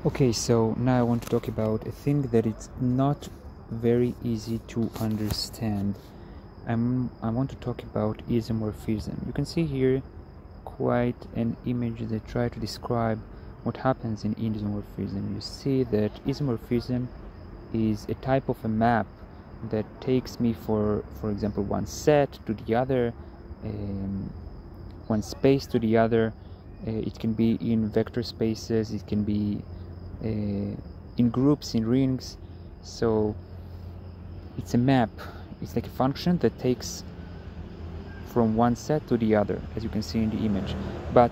Okay, so now I want to talk about a thing that it's not very easy to understand. I want to talk about isomorphism. You can see here quite an image that try to describe what happens in isomorphism. You see that isomorphism is a type of a map that takes me for example, one set to the other, one space to the other. It can be in vector spaces, it can be in groups, in rings. So it's a map, it's like a function that takes from one set to the other, as you can see in the image. But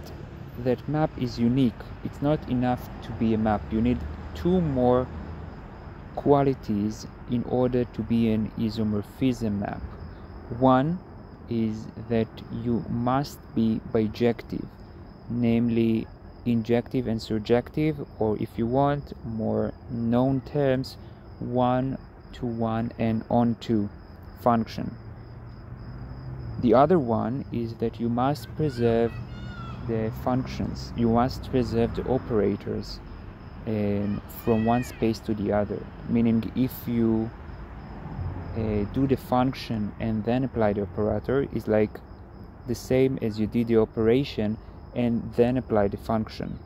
that map is unique. It's not enough to be a map. You need two more qualities in order to be an isomorphism map. One is that you must be bijective, namely injective and surjective, or if you want more known terms, one-to-one and on-to function. The other one is that you must preserve the functions, you must preserve the operators from one space to the other, meaning if you do the function and then apply the operator, is like the same as you did the operation and then apply the function.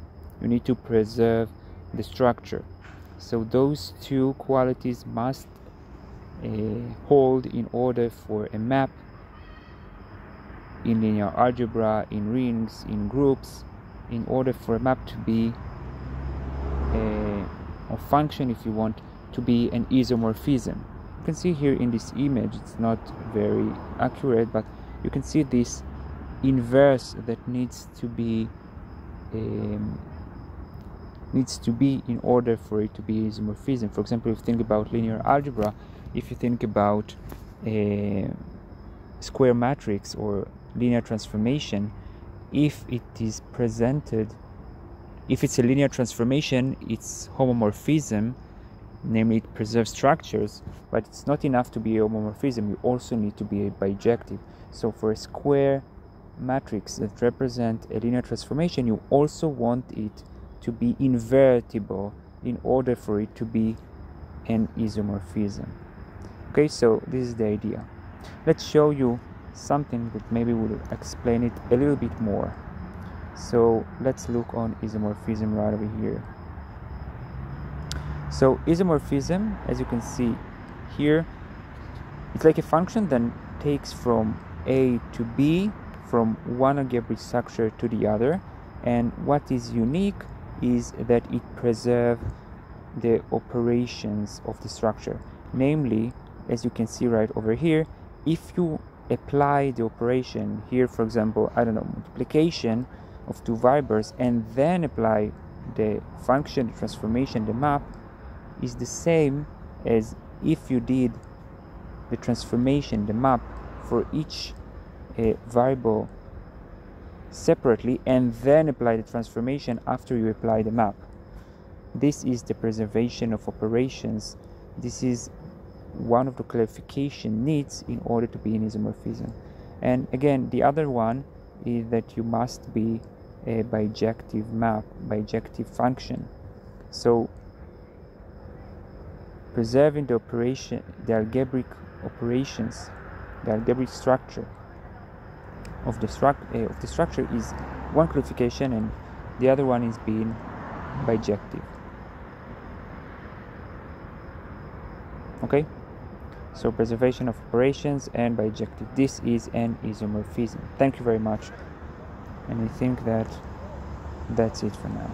You need to preserve the structure. So those two qualities must hold in order for a map in linear algebra, in rings, in groups, in order for a map to be or function, if you want, to be an isomorphism. You can see here in this image, it's not very accurate, but you can see this inverse that needs to be in order for it to be isomorphism. For example, if you think about linear algebra, if you think about a square matrix or linear transformation, if it is presented, if it's a linear transformation, it's homomorphism, namely it preserves structures, but it's not enough to be a homomorphism. You also need to be a bijective. So for a square matrix that represent a linear transformation, you also want it to be invertible in order for it to be an isomorphism. Okay, so this is the idea. Let's show you something that maybe will explain it a little bit more. So let's look on isomorphism right over here. So isomorphism, as you can see here, it's like a function that takes from A to B, from one algebraic structure to the other, and what is unique is that it preserves the operations of the structure. Namely, as you can see right over here, if you apply the operation here, for example, I don't know, multiplication of two variables, and then apply the function, the transformation, the map, is the same as if you did the transformation, the map, for each variable separately and then apply the transformation after you apply the map. This is the preservation of operations. This is one of the clarification needs in order to be an isomorphism. And again, the other one is that you must be a bijective map, bijective function. So preserving the operation, the algebraic operations, the algebraic structure of the structure is one clarification, and the other one is being bijective. Okay, so preservation of operations and bijective. This is an isomorphism. Thank you very much, and I think that that's it for now.